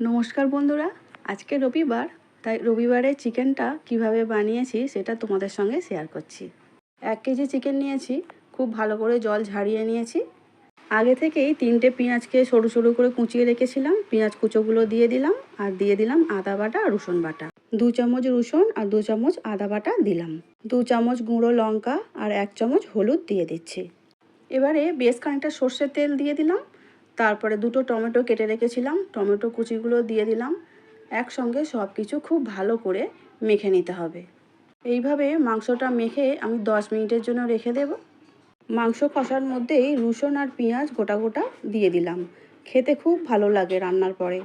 নমস্কার বন্ধুরা, আজকে রবিবার, তাই রবিবারে চিকেনটা কিভাবে বানিয়েছি সেটা তোমাদের সঙ্গে শেয়ার করছি। 1 কেজি চিকেন নিয়েছি, খুব ভালো করে জল ঝারিয়ে নিয়েছি। আগে থেকেই 3টে পেঁয়াজকে সরু সরু করে কুচিয়ে রেখেছিলাম। পেঁয়াজ কুচোগুলো দিয়ে দিলাম আর দিয়ে দিলাম আদা বাটা আর রসুন বাটা। 2 চামচ রসুন আর 2 চামচ আদা বাটা দিলাম। 2 চামচ গুঁড়ো লঙ্কা আর 1 চামচ হলুদ দিয়ে দিচ্ছি। এবারে বেশ খানিকটা সর্ষের তেল দিয়ে দিলাম। তারপরে 2টো টমেটো কেটে রেখেছিলাম, টমেটো কুচিগুলো দিয়ে দিলাম। একসঙ্গে সব কিছু খুব ভালো করে মেখে নিতে হবে। এইভাবে মাংসটা মেখে আমি 10 মিনিটের জন্য রেখে দেব। মাংস কষার মধ্যেই রসুন আর পেঁয়াজ গোটা গোটা দিয়ে দিলাম। খেতে খুব ভালো লাগে রান্নার পরে।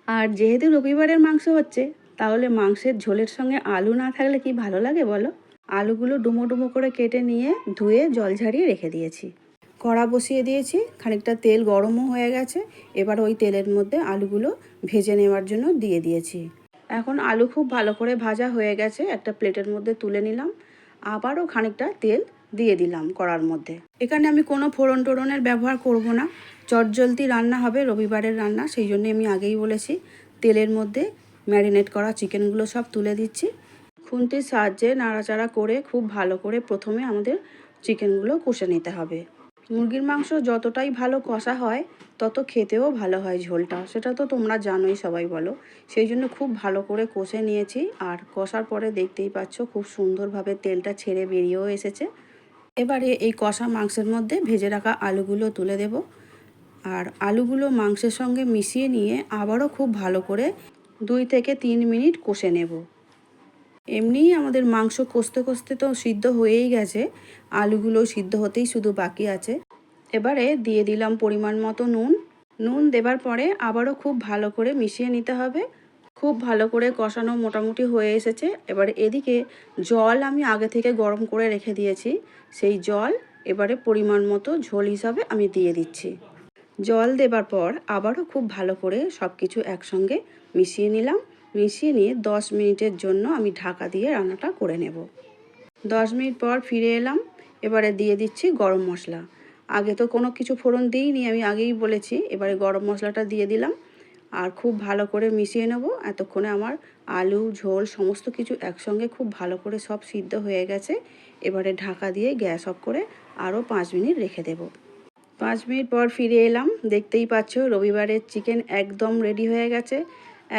আর যেহেতু রবিবারের মাংস হচ্ছে, তাহলে মাংসের ঝোলের সঙ্গে আলু না থাকলে কি ভালো লাগে বলো? আলুগুলো ডুমো ডুমো করে কেটে নিয়ে ধুয়ে জল ঝারিয়ে রেখে দিয়েছি। কড়া বসিয়ে দিয়েছি, খানিকটা তেল গরমও হয়ে গেছে। এবার ওই তেলের মধ্যে আলুগুলো ভেজে নেওয়ার জন্য দিয়ে দিয়েছি। এখন আলু খুব ভালো করে ভাজা হয়ে গেছে, একটা প্লেটের মধ্যে তুলে নিলাম। আবারও খানিকটা তেল দিয়ে দিলাম কড়ার মধ্যে। এখানে আমি কোনো ফোড়ন টোড়নের ব্যবহার করব না, চটজলদি রান্না হবে, রবিবারের রান্না, সেই জন্য আমি আগেই বলেছি। তেলের মধ্যে ম্যারিনেট করা চিকেনগুলো সব তুলে দিচ্ছি। খুন্তির সাহায্যে নাড়াচাড়া করে খুব ভালো করে প্রথমে আমাদের চিকেনগুলো কষে নিতে হবে। মুরগির মাংস যতটাই ভালো কষা হয় তত খেতেও ভালো হয় ঝোলটা, সেটা তো তোমরা জানোই, সবাই বলো। সেই জন্য খুব ভালো করে কষে নিয়েছি। আর কষার পরে দেখতেই পাচ্ছ খুব সুন্দরভাবে তেলটা ছেড়ে বেরিয়েও এসেছে। এবারে এই কষা মাংসের মধ্যে ভেজে রাখা আলুগুলো তুলে দেব। আর আলুগুলো মাংসের সঙ্গে মিশিয়ে নিয়ে আবারও খুব ভালো করে 2 থেকে 3 মিনিট কষে নেব। এমনিই আমাদের মাংস কষতে কষতে তো সিদ্ধ হয়েই গেছে, আলুগুলো সিদ্ধ হতেই শুধু বাকি আছে। এবারে দিয়ে দিলাম পরিমাণ মতো নুন দেবার পরে আবারও খুব ভালো করে মিশিয়ে নিতে হবে। খুব ভালো করে কষানো মোটামুটি হয়ে এসেছে। এবারে এদিকে জল আমি আগে থেকে গরম করে রেখে দিয়েছি, সেই জল এবারে পরিমাণ মতো ঝোল হিসাবে আমি দিয়ে দিচ্ছি। জল দেবার পর আবারও খুব ভালো করে সব কিছু একসঙ্গে মিশিয়ে নিলাম। মিশিয়ে নিয়ে 10 মিনিটের জন্য আমি ঢাকা দিয়ে রান্নাটা করে নেব। 10 মিনিট পর ফিরে এলাম। এবারে দিয়ে দিচ্ছি গরম মশলা। আগে তো কোনো কিছু ফোড়ন দিইনি, আমি আগেই বলেছি। এবারে গরম মশলাটা দিয়ে দিলাম আর খুব ভালো করে মিশিয়ে নেব। এতক্ষণে আমার আলু ঝোল সমস্ত কিছু একসঙ্গে খুব ভালো করে সব সিদ্ধ হয়ে গেছে। এবারে ঢাকা দিয়ে গ্যাস অফ করে আরও 5 মিনিট রেখে দেব। 5 মিনিট পর ফিরে এলাম। দেখতেই পাচ্ছ রবিবারের চিকেন একদম রেডি হয়ে গেছে।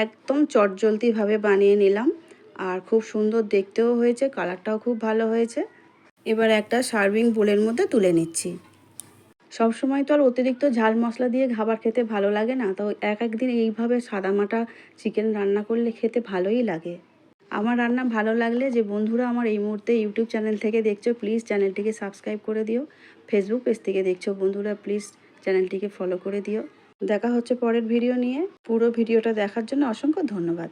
একদম চটজলদিভাবে বানিয়ে নিলাম আর খুব সুন্দর দেখতেও হয়েছে, কালারটাও খুব ভালো হয়েছে। এবার একটা সার্ভিং বোলের মধ্যে তুলে নিচ্ছি। সবসময় তো আর অতিরিক্ত ঝাল মশলা দিয়ে খাবার খেতে ভালো লাগে না, তো একদিন এইভাবে সাদামাটা চিকেন রান্না করলে খেতে ভালোই লাগে। আমার রান্না ভালো লাগলে যে বন্ধুরা আমার এই মুহূর্তে ইউটিউব চ্যানেল থেকে দেখছো, প্লিজ চ্যানেলটিকে সাবস্ক্রাইব করে দিও। ফেসবুক পেজ থেকে দেখছো বন্ধুরা, প্লিজ চ্যানেলটিকে ফলো করে দিও। দেখা হচ্ছে পরের ভিডিও নিয়ে। পুরো ভিডিওটা দেখার জন্য অসংখ্য ধন্যবাদ।